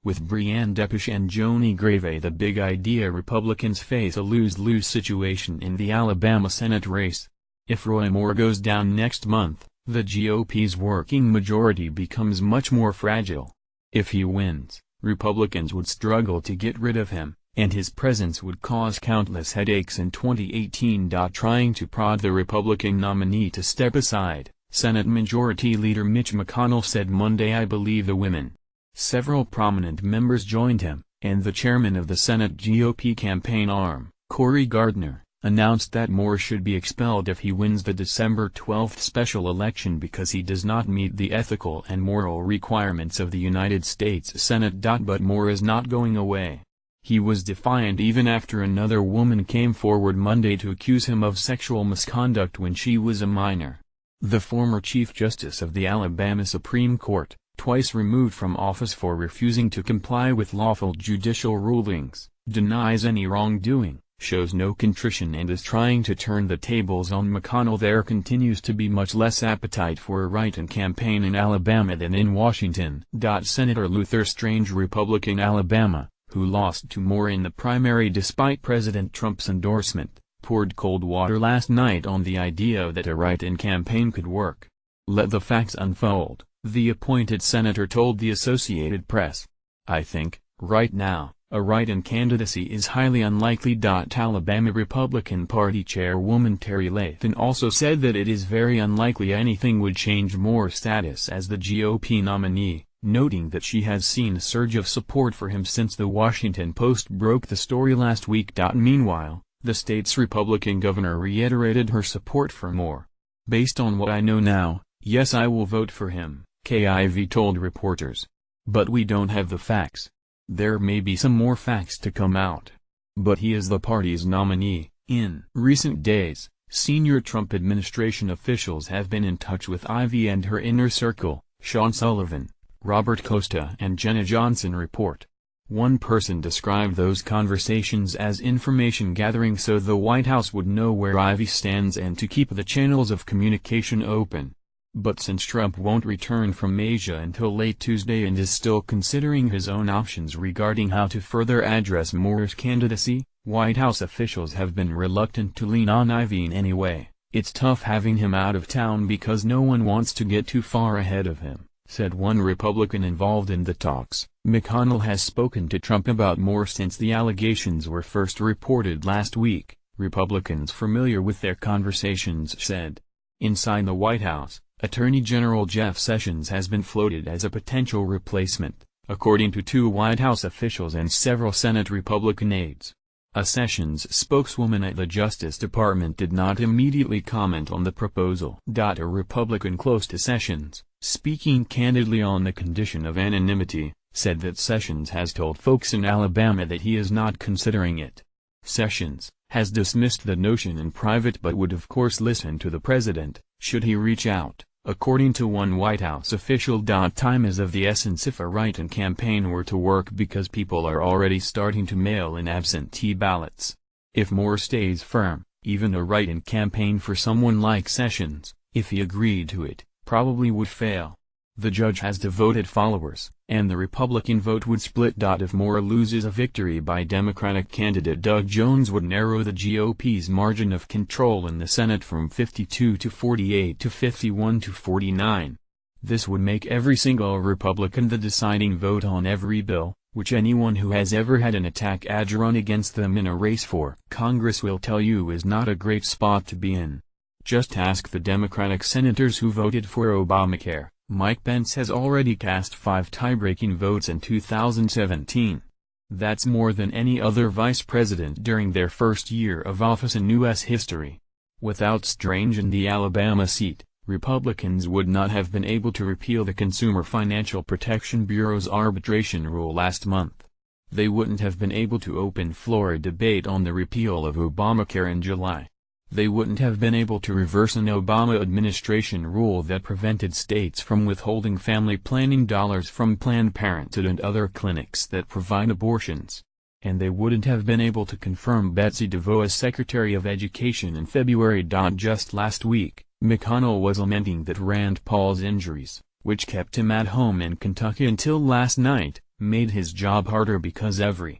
With Brianne Depeche and Joni Grave the big idea Republicans face a lose-lose situation in the Alabama Senate race. If Roy Moore goes down next month, the GOP's working majority becomes much more fragile. If he wins, Republicans would struggle to get rid of him, and his presence would cause countless headaches in 2018. Trying to prod the Republican nominee to step aside, Senate Majority Leader Mitch McConnell said Monday, "I believe the women." Several prominent members joined him, and the chairman of the Senate GOP campaign arm, Cory Gardner, announced that Moore should be expelled if he wins the December 12 special election because he does not meet the ethical and moral requirements of the United States Senate. But Moore is not going away. He was defiant even after another woman came forward Monday to accuse him of sexual misconduct when she was a minor. The former Chief Justice of the Alabama Supreme Court, twice removed from office for refusing to comply with lawful judicial rulings, denies any wrongdoing, shows no contrition and is trying to turn the tables on McConnell. There continues to be much less appetite for a write-in campaign in Alabama than in Washington. Senator Luther Strange, Republican Alabama, who lost to Moore in the primary despite President Trump's endorsement, poured cold water last night on the idea that a write-in campaign could work. "Let the facts unfold," the appointed senator told the Associated Press. "I think, right now, a write-in candidacy is highly unlikely." Alabama Republican Party Chairwoman Terry Lathan also said that it is very unlikely anything would change Moore's status as the GOP nominee, noting that she has seen a surge of support for him since the Washington Post broke the story last week. Meanwhile, the state's Republican governor reiterated her support for Moore. "Based on what I know now, yes, I will vote for him," KIV told reporters. "But we don't have the facts. There may be some more facts to come out. But he is the party's nominee." In recent days, senior Trump administration officials have been in touch with Ivy and her inner circle, Sean Sullivan, Robert Costa and Jenna Johnson report. One person described those conversations as information gathering so the White House would know where Ivy stands and to keep the channels of communication open. But since Trump won't return from Asia until late Tuesday and is still considering his own options regarding how to further address Moore's candidacy, White House officials have been reluctant to lean on Ivy in any way. "It's tough having him out of town because no one wants to get too far ahead of him," said one Republican involved in the talks. McConnell has spoken to Trump about Moore since the allegations were first reported last week, Republicans familiar with their conversations said. Inside the White House, Attorney General Jeff Sessions has been floated as a potential replacement, according to two White House officials and several Senate Republican aides. A Sessions spokeswoman at the Justice Department did not immediately comment on the proposal. A Republican close to Sessions, speaking candidly on the condition of anonymity, said that Sessions has told folks in Alabama that he is not considering it. Sessions has dismissed the notion in private but would of course listen to the president, should he reach out, according to one White House official. Time is of the essence if a write-in campaign were to work because people are already starting to mail in absentee ballots. If Moore stays firm, even a write-in campaign for someone like Sessions, if he agreed to it, probably would fail. The judge has devoted followers, and the Republican vote would split. If Moore loses a victory by Democratic candidate Doug Jones would narrow the GOP's margin of control in the Senate from 52 to 48 to 51 to 49. This would make every single Republican the deciding vote on every bill, which anyone who has ever had an attack ad run against them in a race for Congress will tell you is not a great spot to be in. Just ask the Democratic senators who voted for Obamacare. Mike Pence has already cast 5 tie-breaking votes in 2017. That's more than any other vice president during their first year of office in U.S. history. Without Strange in the Alabama seat, Republicans would not have been able to repeal the Consumer Financial Protection Bureau's arbitration rule last month. They wouldn't have been able to open floor debate on the repeal of Obamacare in July. They wouldn't have been able to reverse an Obama administration rule that prevented states from withholding family planning dollars from Planned Parenthood and other clinics that provide abortions. And they wouldn't have been able to confirm Betsy DeVos as Secretary of Education in February. Just last week, McConnell was lamenting that Rand Paul's injuries, which kept him at home in Kentucky until last night, made his job harder because every